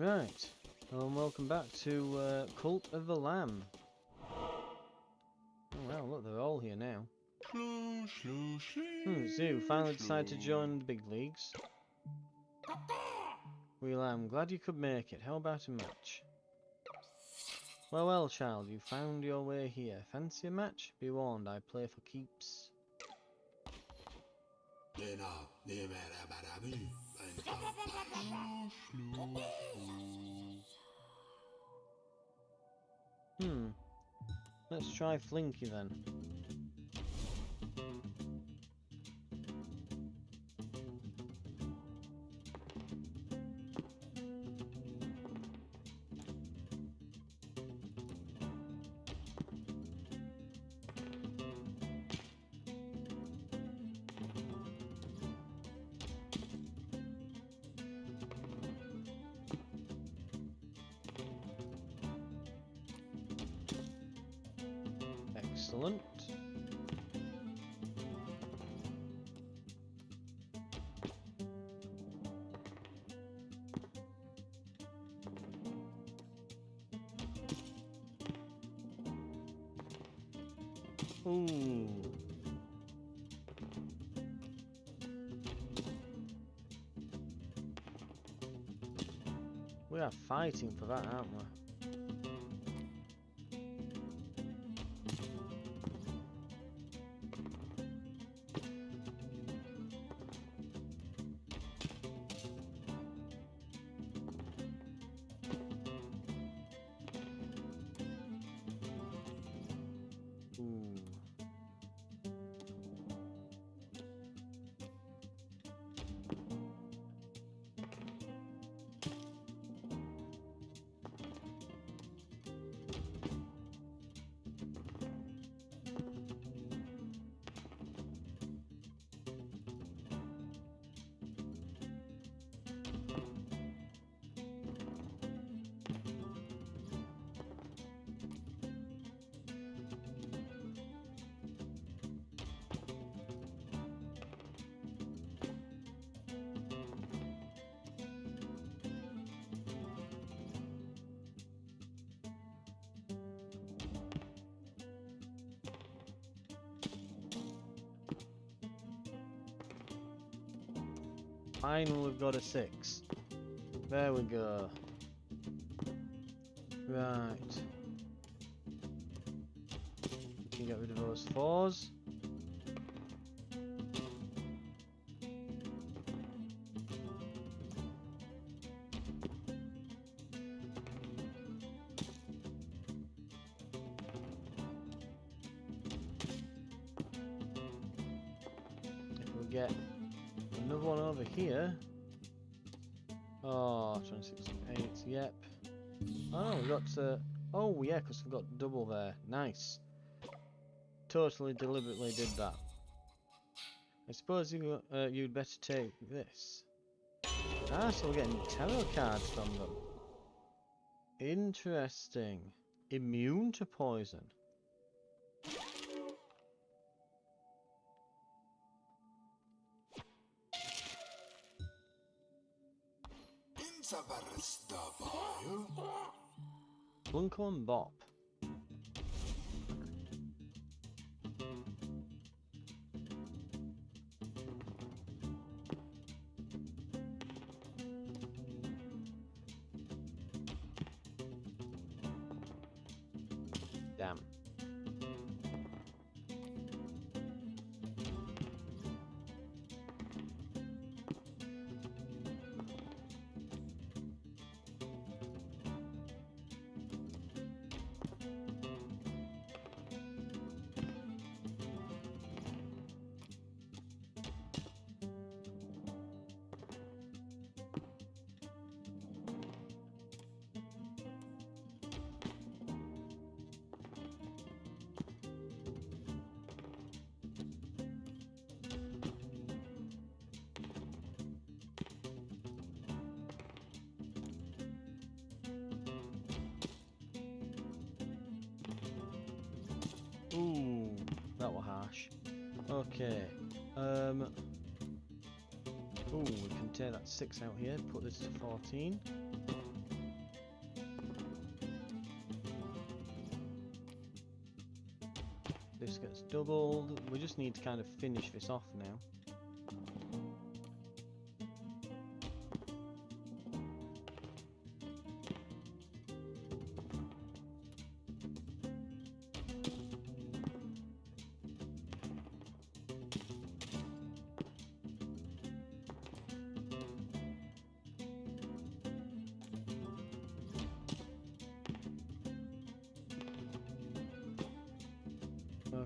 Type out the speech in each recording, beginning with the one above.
Right, and welcome back to Cult of the Lamb. Oh well, look, they're all here now. Zoo finally decided to join the big leagues. Well, I'm glad you could make it. How about a match? Well, well, child, you found your way here. Fancy a match? Be warned, I play for keeps. Let's try Flinky then. Excellent. Ooh. We are fighting for that, aren't we? Ooh. Finally, we've got a 6. There we go. Right. We can get rid of those 4s. If we get another one over here. Oh, 26.8, yep. Oh, we got oh yeah, because we've got double there. Nice. Totally deliberately did that. I suppose you'd better take this. Ah, so we're getting tarot cards from them. Interesting. Immune to poison. Blunko and Bop. Damn. Ooh, that was harsh. Okay. Ooh, we can take that 6 out here, put this to 14. doubled. We just need to kind of finish this off now.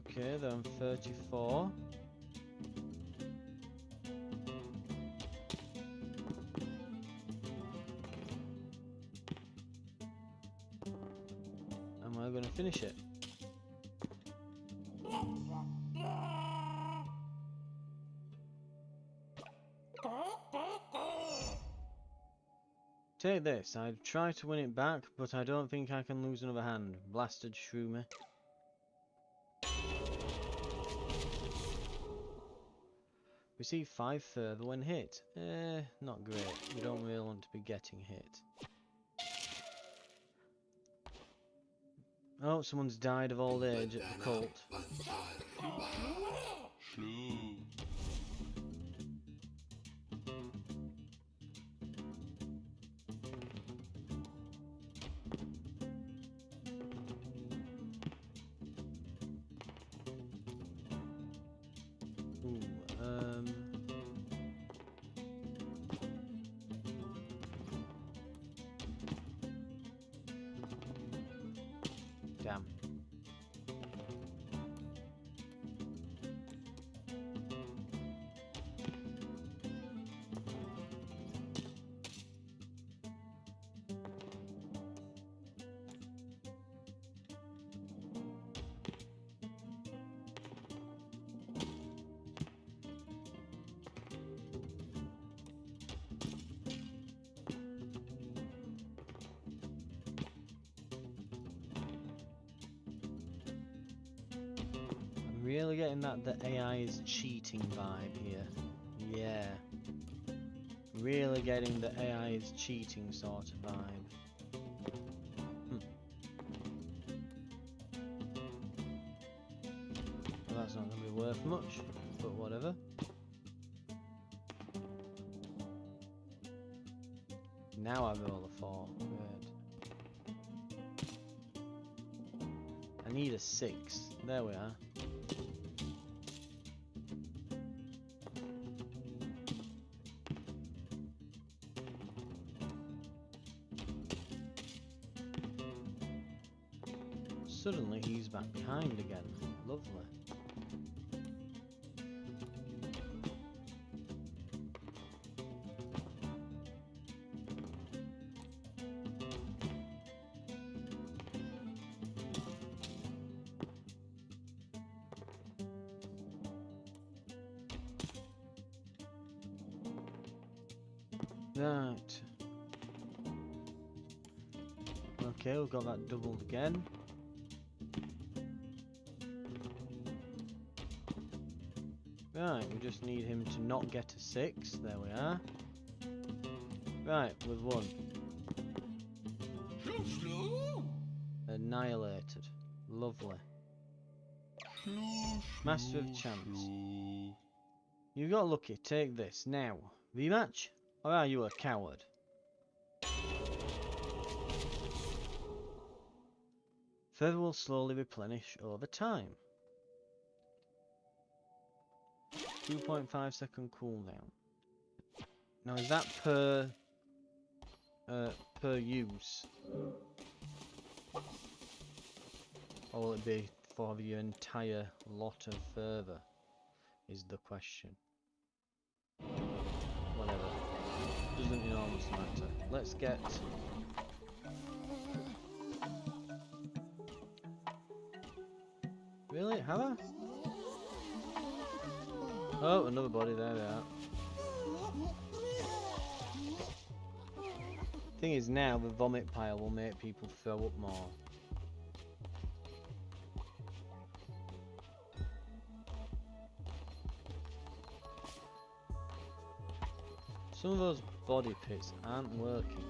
Okay, then 34. And we're going to finish it. Take this. I'd try to win it back, but I don't think I can lose another hand. Blasted shroomer. Receive 5 further when hit. Not great. We don't really want to be getting hit. Oh, someone's died of old age at the cult. Ooh, damn. Really getting that the AI is cheating vibe here. Yeah. Really getting the AI is cheating sort of vibe. Well, that's not going to be worth much, but whatever. Now I roll a 4. Good. I need a 6. There we are. Suddenly he's back behind again. Lovely. Right. Okay, we've got that doubled again. Right, we just need him to not get a 6. There we are. Right, we've won. Annihilated. Lovely. Master of Chance. You got lucky. Take this. Now, rematch? Or are you a coward? Feather will slowly replenish over time. 2.5 second cooldown. Now is that per use? Or will it be for your entire lot of fervor? Is the question. Whatever. Doesn't enormously matter. Let's get... Really? Have I? Oh, another body, there we are. Thing is now, the vomit pile will make people throw up more. Some of those body pits aren't working.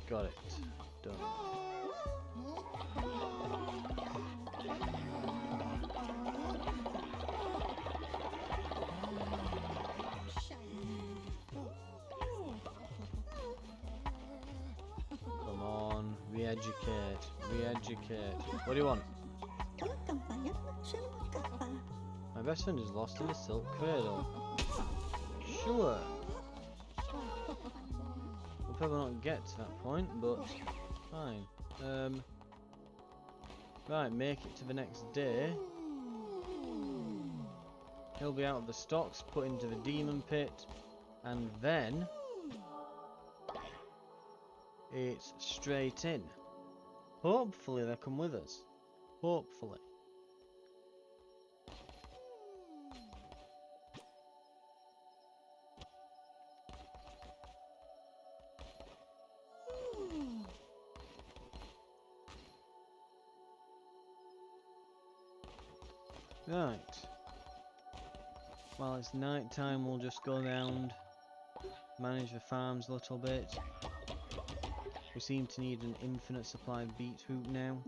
Got it. Done. Come on, re-educate, re-educate. What do you want? My best friend is lost in a silk cradle. Sure. We'll probably not get to that point, but fine. Right, make it to the next day. He'll be out of the stocks, put into the demon pit, and then it's straight in. Hopefully they'll come with us. Hopefully. Right. While it's night time, we'll just go around, manage the farms a little bit. We seem to need an infinite supply of beetroot now.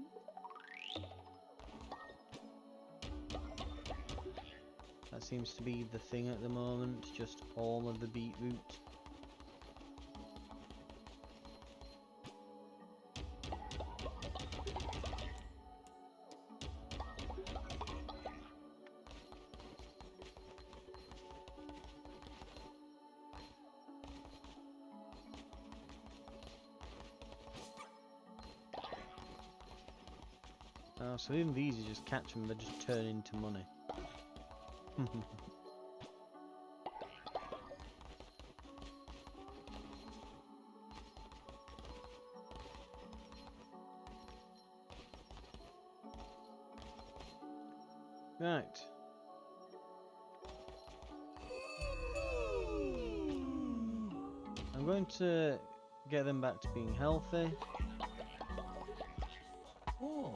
That seems to be the thing at the moment, just all of the beetroot. So even these, you just catch them, they just turn into money. Right. I'm going to get them back to being healthy. Oh.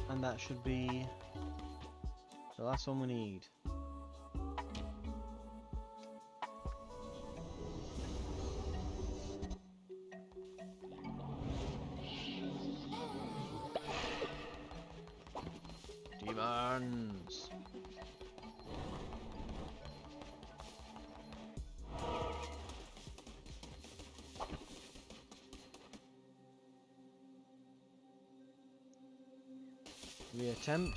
And that should be the last one we need. Demons! Reattempt.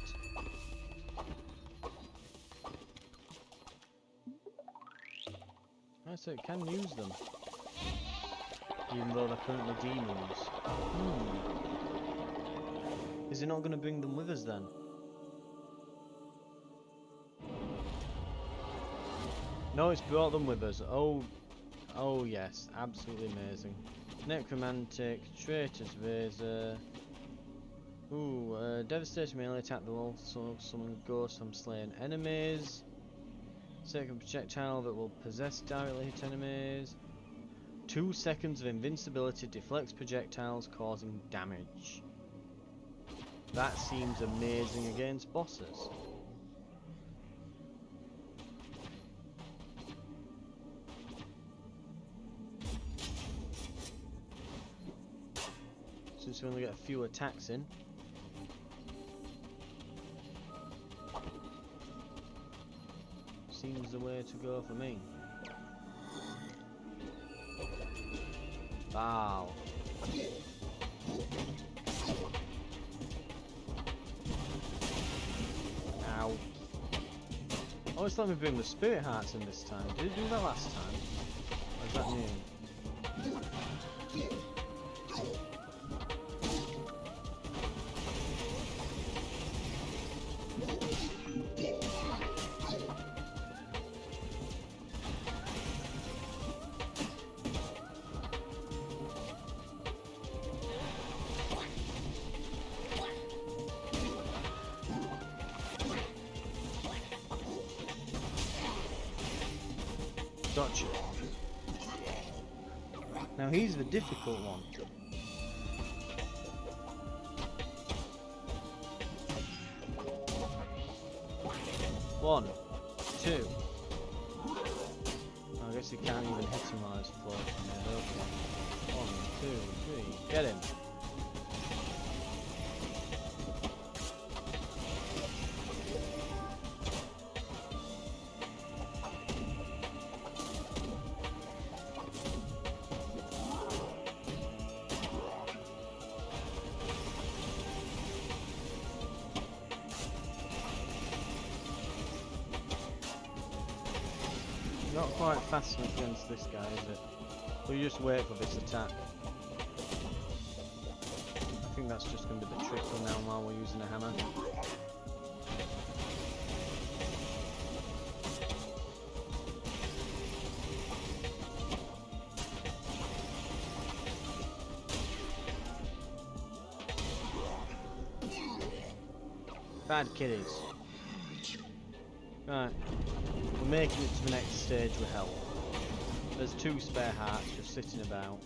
Right, so it can use them, even though they're currently demons. Is it not going to bring them with us then? No, it's brought them with us. Oh yes, absolutely amazing. Necromantic, Traitor's Razor. Devastating melee attack that will also summon ghosts from slain enemies. Second projectile that will possess directly hit enemies. 2 seconds of invincibility deflects projectiles causing damage. That seems amazing against bosses. Since we only get a few attacks in. Seems the way to go for me. Wow. Ow. Oh, it's let me bring the spirit hearts in this time. Did it do that last time? Or is that new? Gotcha. Now he's the difficult one. One, two. I guess you can't even hit him while he's floating there. Okay. 1, 2, 3. Get him. Not quite fast enough against this guy, is it? We just wait for this attack. I think that's just going to be the trick for now while we're using a hammer. Bad kiddies. Right. We're making it to the next stage with health. There's 2 spare hearts just sitting about.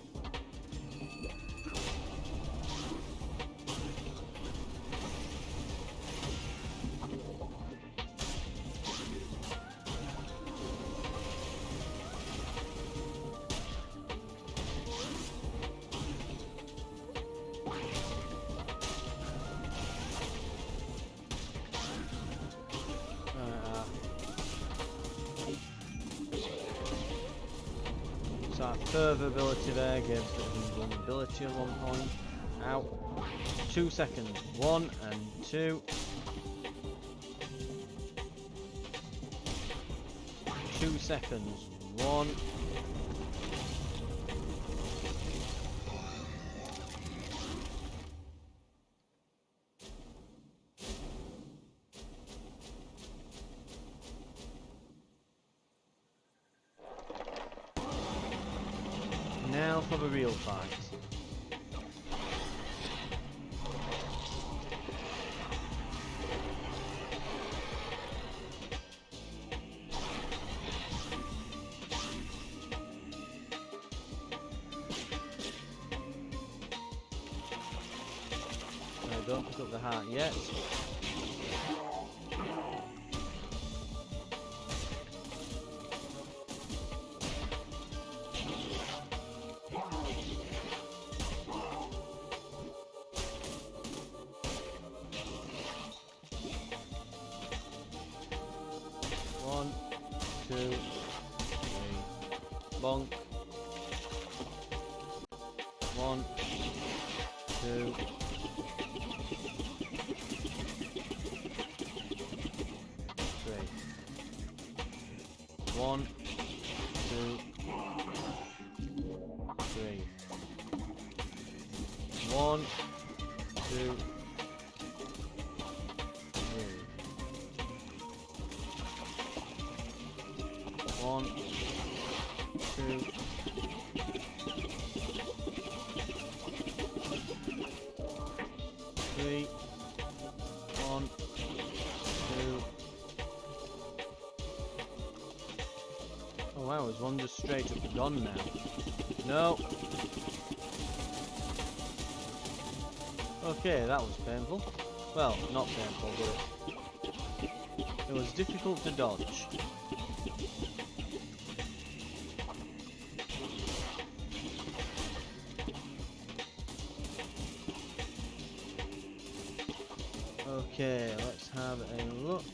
So our further ability there gave us invulnerability at one point. Out. 2 seconds. 1 and 2. 2 seconds. 1. Now for the real fight. Don't pick up the heart yet. One, two, three. Bonk. 1, 2. 1, 2, 3. 1, 2, 3. 1, 2. 3. 1, 2. Oh wow, there's one just straight up gone now. No. Okay, that was painful. Well, not painful, but it was difficult to dodge. Okay, let's have a look.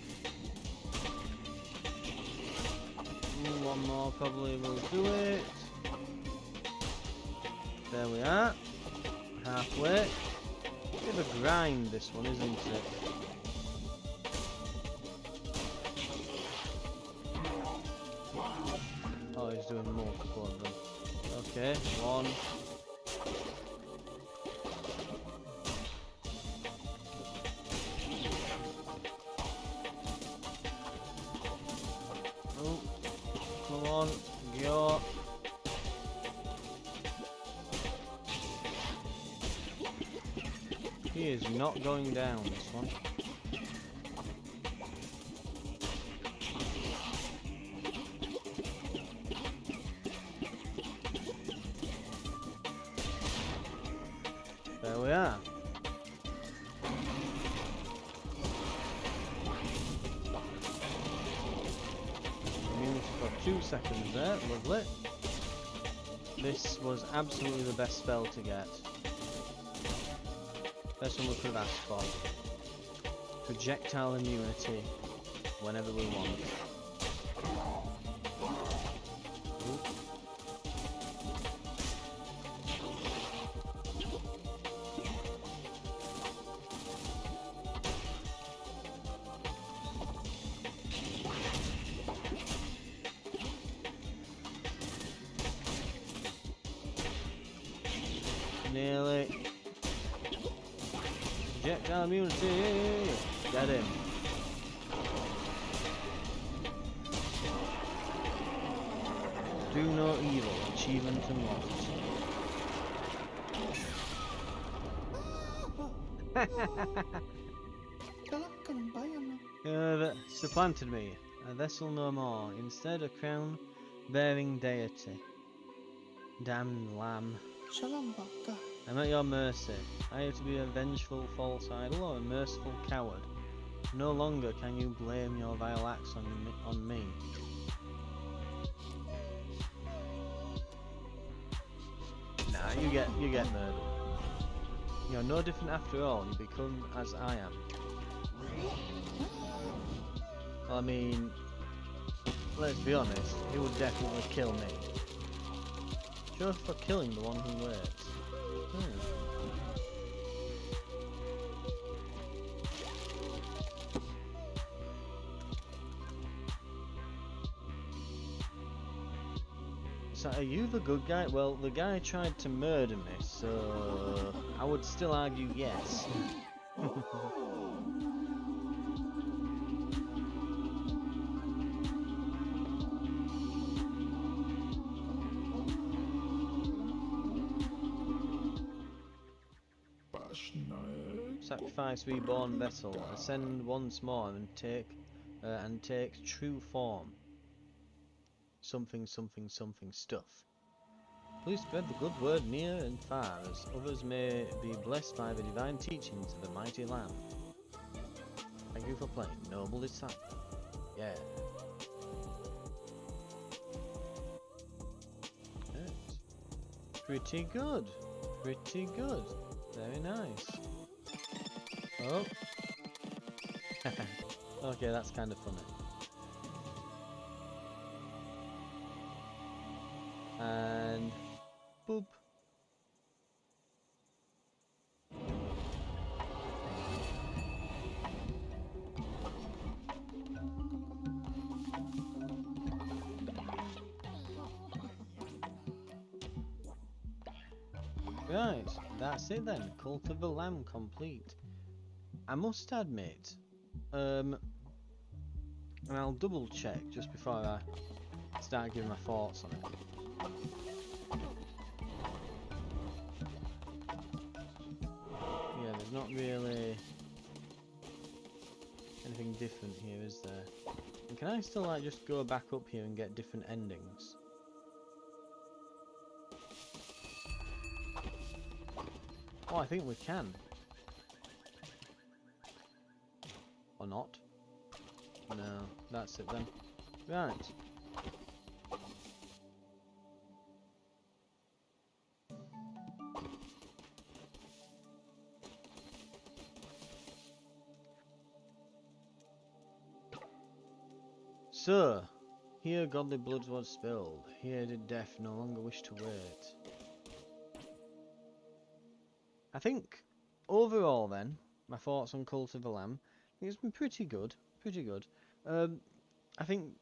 One more probably will do it. There we are. Halfway. Bit of a grind this one, isn't it? Oh, he's doing multiple of them. Okay, 1. Oh, come on, go. He is not going down, this one. There we are. Immunity for 2 seconds there, lovely. This was absolutely the best spell to get. Best one we could have asked for. Projectile immunity whenever we want. Ooh. Nearly. Projectile immunity! Get him. Do no evil. Achievement unlocked. Supplanted me. A vessel no more. Instead, a crown-bearing deity. Damned lamb. I'm at your mercy. I have to be a vengeful false idol or a merciful coward. No longer can you blame your vile acts on me. Nah, you get murdered. You're no different after all. You become as I am. Well, I mean, let's be honest. He would definitely kill me. Just for killing the one who waits. So are you the good guy? Well, the guy tried to murder me, so I would still argue yes. Sacrifice reborn vessel. Ascend once more and take true form. Something stuff. Please spread the good word near and far, as others may be blessed by the divine teachings of the mighty Lamb. Thank you for playing, noble disciple. Yeah. Yes. Pretty good. Pretty good. Very nice. Oh. Okay, that's kind of funny. And boop. Right, that's it then. Cult of the Lamb complete. I must admit, and I'll double check just before I start giving my thoughts on it. Yeah, there's not really anything different here, is there? And can I still like just go back up here and get different endings? Oh, I think we can. Or not. No, that's it then. Right. So, here godly blood was spilled. Here did death no longer wish to wait. I think, overall then, my thoughts on Cult of the Lamb, it's been pretty good. Pretty good. I think,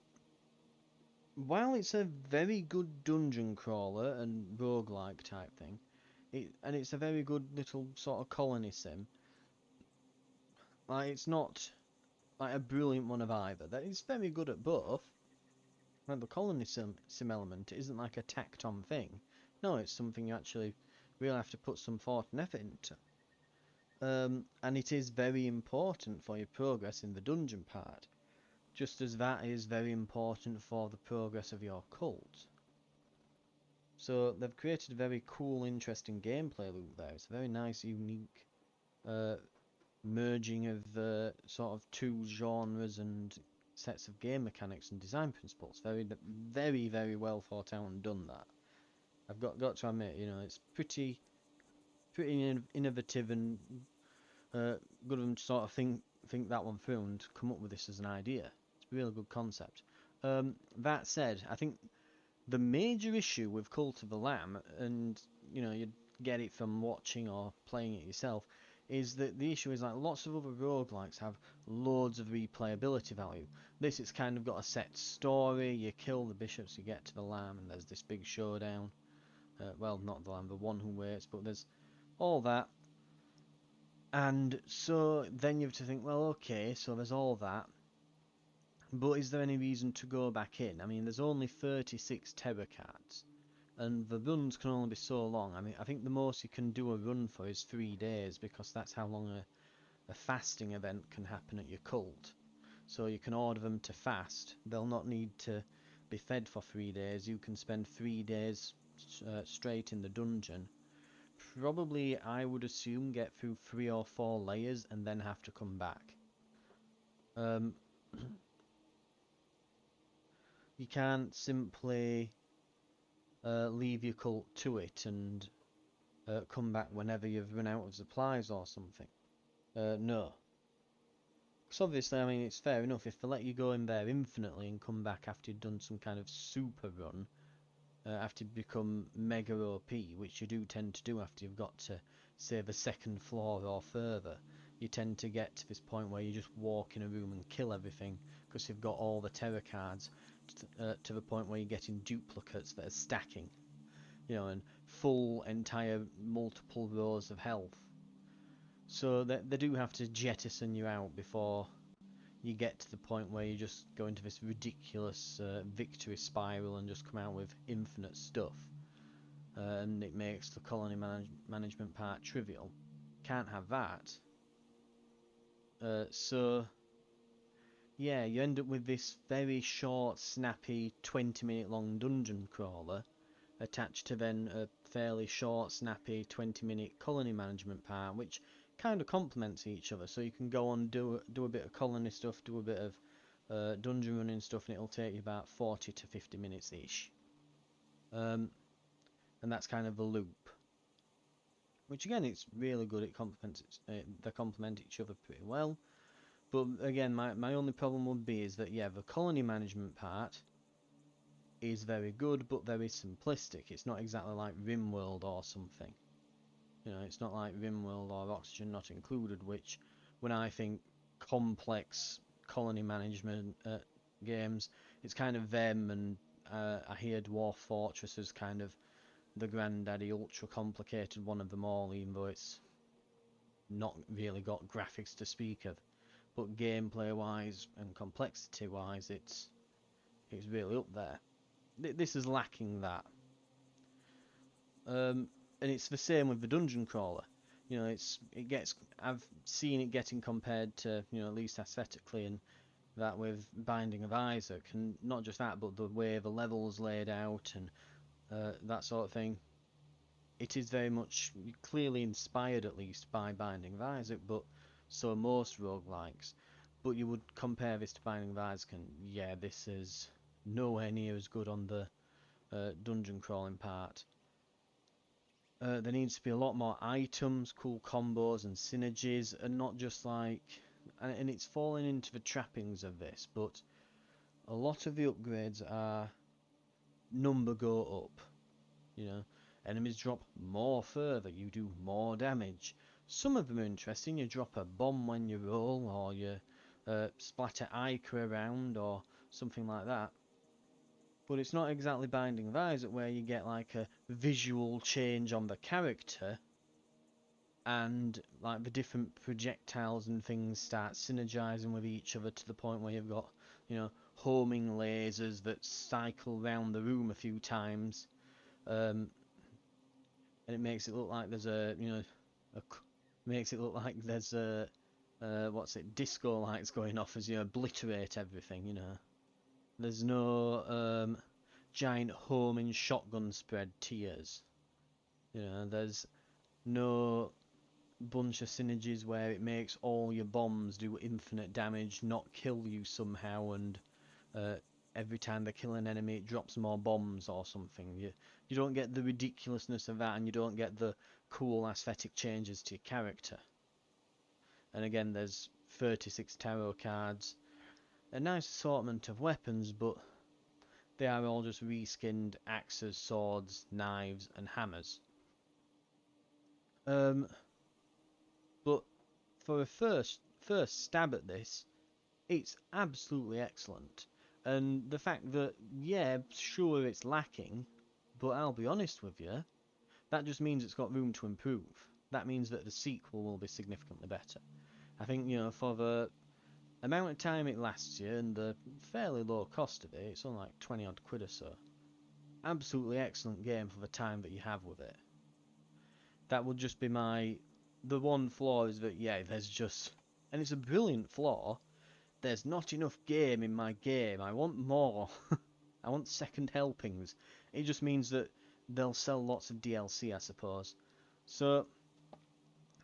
while it's a very good dungeon crawler and roguelike type thing, and it's a very good little sort of colony sim, like, it's not like a brilliant one of either. That is very good at both. Like the colony sim element isn't like a tacked on thing. No, it's something you actually really have to put some thought and effort into. And it is very important for your progress in the dungeon part, just as that is very important for the progress of your cult. So they've created a very cool, interesting gameplay loop there. It's a very nice, unique uh, merging of sort of two genres and sets of game mechanics and design principles. Very, very well thought out and done. That I've got to admit, you know, it's pretty innovative and uh, good of them to sort of think that one through and come up with this as an idea. It's a really good concept. That said, I think the major issue with Cult of the Lamb, and you know, you get it from watching or playing it yourself, is that the issue is like lots of other roguelikes have loads of replayability value. This, it's kind of got a set story. You kill the bishops, you get to the lamb, and there's this big showdown. Well, not the lamb, the one who waits, but there's all that. And so then you have to think, well, okay, so there's all that, but is there any reason to go back in? I mean, there's only 36 terror cards, and the runs can only be so long. I mean, I think the most you can do a run for is 3 days, because that's how long a fasting event can happen at your cult. So you can order them to fast. They'll not need to be fed for 3 days. You can spend 3 days straight in the dungeon. Probably, I would assume, get through 3 or 4 layers and then have to come back. Um, you can't simply leave your cult to it and come back whenever you've run out of supplies or something. No. Because obviously, I mean, it's fair enough if they let you go in there infinitely and come back after you've done some kind of super run, after you become mega OP, which you do tend to do after you've got to, say, the second floor or further. You tend to get to this point where you just walk in a room and kill everything because you've got all the terror cards to the point where you're getting duplicates that are stacking, you know, and full entire multiple rows of health. So they do have to jettison you out before you get to the point where you just go into this ridiculous victory spiral and just come out with infinite stuff. And it makes the colony management part trivial. Can't have that. So, yeah, you end up with this very short, snappy, 20-minute long dungeon crawler attached to then a fairly short, snappy 20-minute colony management part, which kind of complements each other. So you can go on, do a bit of colony stuff, do a bit of dungeon running stuff, and it'll take you about 40 to 50 minutes ish. And that's kind of the loop. Which again, it's really good. It complements they complement each other pretty well. But again, my only problem would be is that yeah, the colony management part is very good, but very simplistic. It's not exactly like RimWorld or something. You know, it's not like RimWorld or Oxygen Not Included, which, when I think complex colony management games, it's kind of them, and I hear Dwarf Fortress is kind of the granddaddy, ultra complicated one of them all, even though it's not really got graphics to speak of. But gameplay-wise and complexity-wise, it's really up there. This is lacking that. And it's the same with the dungeon crawler. You know, I've seen it getting compared to, you know, at least aesthetically, and that with Binding of Isaac, and not just that, but the way the levels laid out and that sort of thing. It is very much clearly inspired, at least, by Binding of Isaac, but so are most roguelikes. But you would compare this to Binding of Isaac, and yeah, this is nowhere near as good on the dungeon crawling part. There needs to be a lot more items, cool combos and synergies, and not just like... And it's falling into the trappings of this, but a lot of the upgrades are number go up. You know, enemies drop more further, you do more damage. Some of them are interesting. You drop a bomb when you roll, or you splatter ichor around, or something like that. But it's not exactly Binding of Isaac where you get like a visual change on the character, and like the different projectiles and things start synergizing with each other to the point where you've got, you know, homing lasers that cycle around the room a few times. And it makes it look like there's makes it look like there's disco lights going off as you obliterate everything, you know. There's no giant homing shotgun spread tiers. You know, there's no bunch of synergies where it makes all your bombs do infinite damage, not kill you somehow, and every time they kill an enemy it drops more bombs or something. You don't get the ridiculousness of that, and you don't get the cool aesthetic changes to your character. And again, there's 36 tarot cards, a nice assortment of weapons, but they are all just reskinned axes, swords, knives, and hammers. But for a first stab at this, it's absolutely excellent. And the fact that, yeah, sure it's lacking, but I'll be honest with you, that just means it's got room to improve. That means that the sequel will be significantly better. I think, you know, for the amount of time it lasts you and the fairly low cost of it, it's only like 20 odd quid or so. Absolutely excellent game for the time that you have with it. That would just be the one flaw is that, yeah, there's just, and it's a brilliant flaw, there's not enough game in my game. I want more. I want second helpings. It just means that they'll sell lots of DLC, I suppose. So,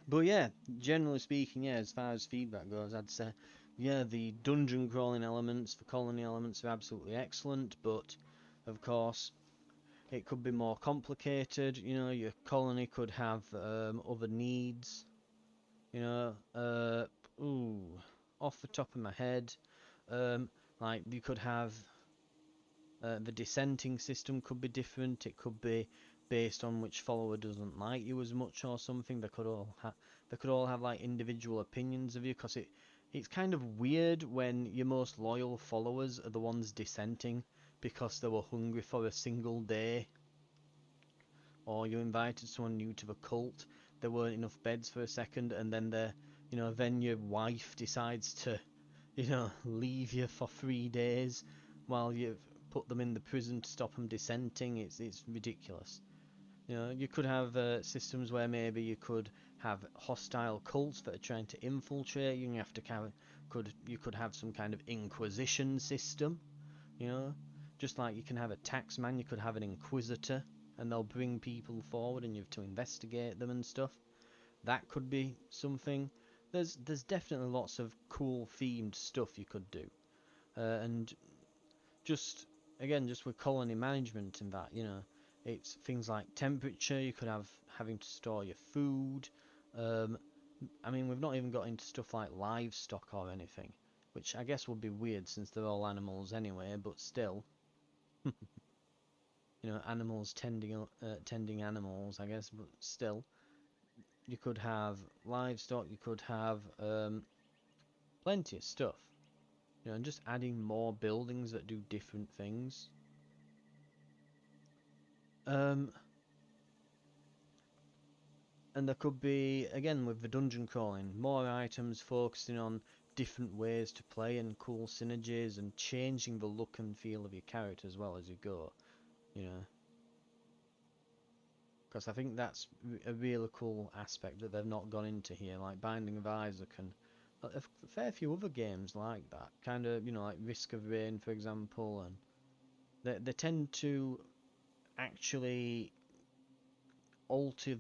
but yeah, generally speaking, yeah, as far as feedback goes, I'd say, yeah, the dungeon crawling elements, the colony elements are absolutely excellent, but of course, it could be more complicated. You know, your colony could have other needs. You know, off the top of my head, like you could have the dissenting system could be different. It could be based on which follower doesn't like you as much or something. They could all have like individual opinions of you, because it's kind of weird when your most loyal followers are the ones dissenting because they were hungry for a single day, or you invited someone new to the cult, there weren't enough beds for a second, and then then your wife decides to, leave you for 3 days while you've put them in the prison to stop them dissenting. It's ridiculous. You know, you could have systems where maybe you could have hostile cults that are trying to infiltrate you, and you could have some kind of inquisition system. You know, just like you can have a taxman, you could have an inquisitor, and they'll bring people forward, and you have to investigate them and stuff. That could be something. There's definitely lots of cool themed stuff you could do, and just just with colony management and that, it's things like temperature. You could have having to store your food. I mean, we've not even got into stuff like livestock or anything, which I guess would be weird since they're all animals anyway. But still, animals tending animals, I guess. But still, you could have livestock. You could have plenty of stuff. And just adding more buildings that do different things. And there could be, again, with the dungeon crawling, more items focusing on different ways to play and cool synergies, and changing the look and feel of your character as well as you go, because I think that's a really cool aspect that they've not gone into here, like Binding of Isaac and a fair few other games like that, kind of, like Risk of Rain, for example, and they tend to actually alter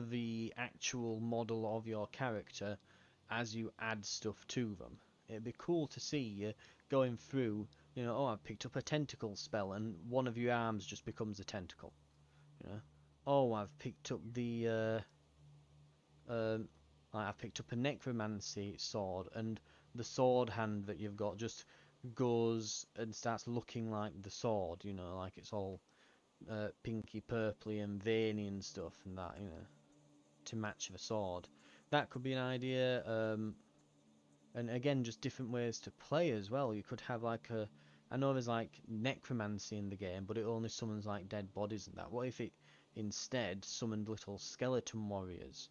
the actual model of your character as you add stuff to them. It'd be cool to see you going through, oh, I've picked up a tentacle spell, and one of your arms just becomes a tentacle. Oh, I've picked up I've picked up a necromancy sword, and the sword hand that you've got just goes and starts looking like the sword, like it's all pinky, purpley, and veiny and stuff, and that, to match the sword. That could be an idea. And again, just different ways to play as well. You could have I know there's like necromancy in the game, but it only summons like dead bodies and that. What if it instead summoned little skeleton warriors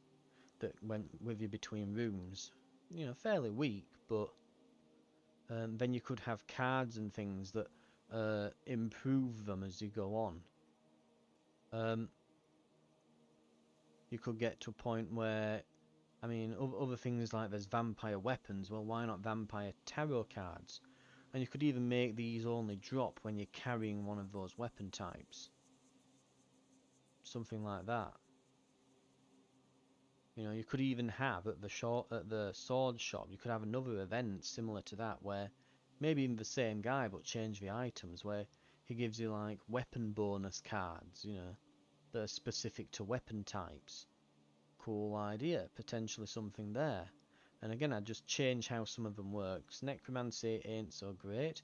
that went with you between rooms? Fairly weak, but then you could have cards and things that improve them as you go on. You could get to a point where, I mean, other things like there's vampire weapons. Well, why not vampire tarot cards? And you could even make these only drop when you're carrying one of those weapon types. Something like that. You know, you could even have at the sword shop, you could have another event similar to that where maybe even the same guy but change the items, where he gives you like weapon bonus cards, you know, that are specific to weapon types. Cool idea, potentially something there. And again, I'd just change how some of them work. Necromancy ain't so great.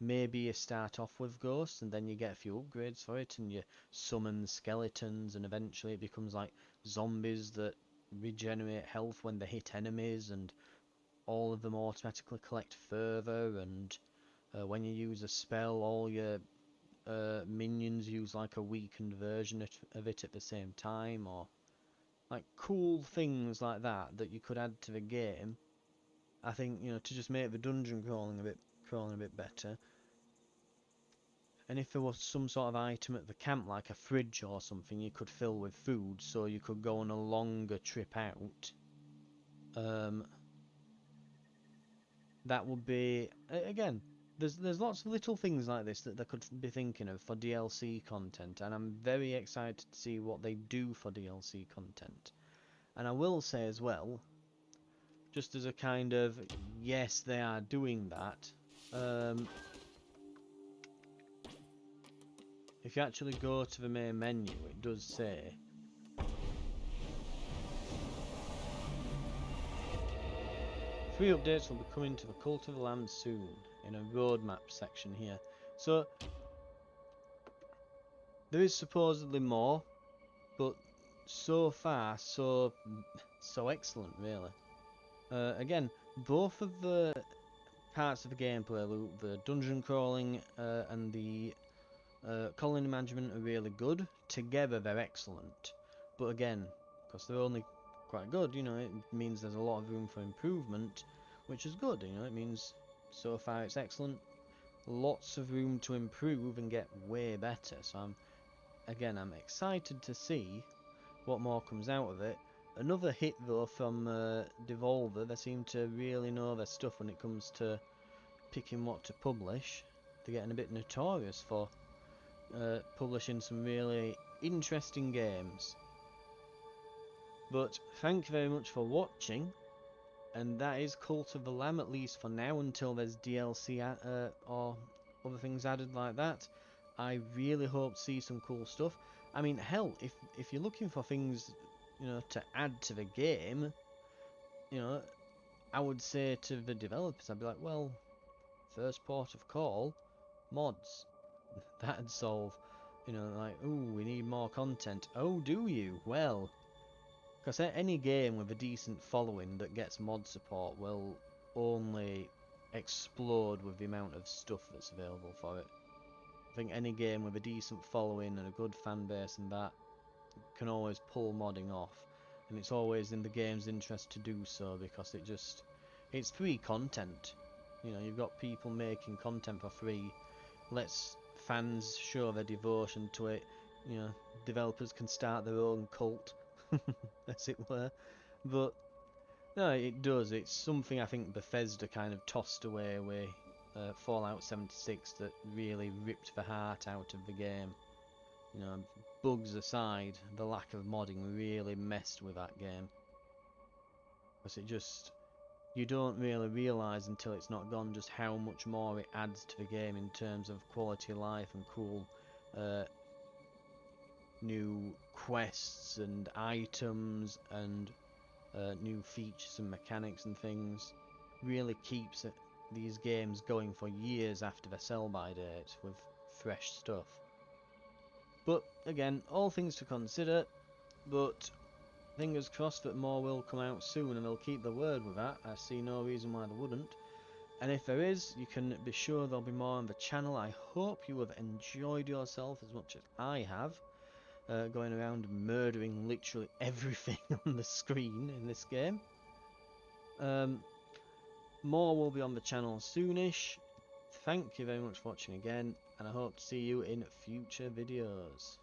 Maybe you start off with ghosts and then you get a few upgrades for it and you summon skeletons and eventually it becomes like zombies that regenerate health when they hit enemies and all of them automatically collect further, and when you use a spell all your minions use like a weakened version of it at the same time, or like cool things like that that you could add to the game. I think, you know, to just make the dungeon crawling a bit better. And if there was some sort of item at the camp, like a fridge or something, you could fill with food, so you could go on a longer trip out. That would be, again, there's lots of little things like this that they could be thinking of for DLC content, and I'm very excited to see what they do for DLC content. And I will say as well, just as a kind of, yes, they are doing that, if you actually go to the main menu, it does say free updates will be coming to the Cult of the Lamb soon, in a roadmap section here. So there is supposedly more, but so far so excellent, really. Again, both of the parts of the gameplay loop, the dungeon crawling and the colony management, are really good. Together they're excellent, but again, because they're only quite good, you know, it means there's a lot of room for improvement, which is good. You know, it means so far it's excellent. Lots of room to improve and get way better. So I'm excited to see what more comes out of it. Another hit though from Devolver. They seem to really know their stuff when it comes to picking what to publish. They're getting a bit notorious for publishing some really interesting games. But thank you very much for watching, and that is Cult of the Lamb, at least for now, until there's DLC or other things added like that. I really hope to see some cool stuff. I mean, hell, if you're looking for things, you know, to add to the game, you know, I would say to the developers, I'd be like, well, first port of call, mods. That'd solve, you know, like, ooh, we need more content. Oh, do you? Well, because any game with a decent following that gets mod support will only explode with the amount of stuff that's available for it. I think any game with a decent following and a good fan base and that can always pull modding off, and it's always in the game's interest to do so, because it's free content. You know, you've got people making content for free. Lets fans show their devotion to it. You know, developers can start their own cult, as it were. But no, it does. It's something I think Bethesda kind of tossed away with Fallout 76 that really ripped the heart out of the game. You know, bugs aside, the lack of modding really messed with that game. Because you don't really realise until it's not gone just how much more it adds to the game in terms of quality of life and cool new quests and items and new features and mechanics and things. Really keeps these games going for years after their sell-by date with fresh stuff. But again, all things to consider, but fingers crossed that more will come out soon and they'll keep the word with that. I see no reason why they wouldn't. And if there is, you can be sure there'll be more on the channel. I hope you have enjoyed yourself as much as I have, going around murdering literally everything on the screen in this game. More will be on the channel soonish. Thank you very much for watching again, and I hope to see you in future videos.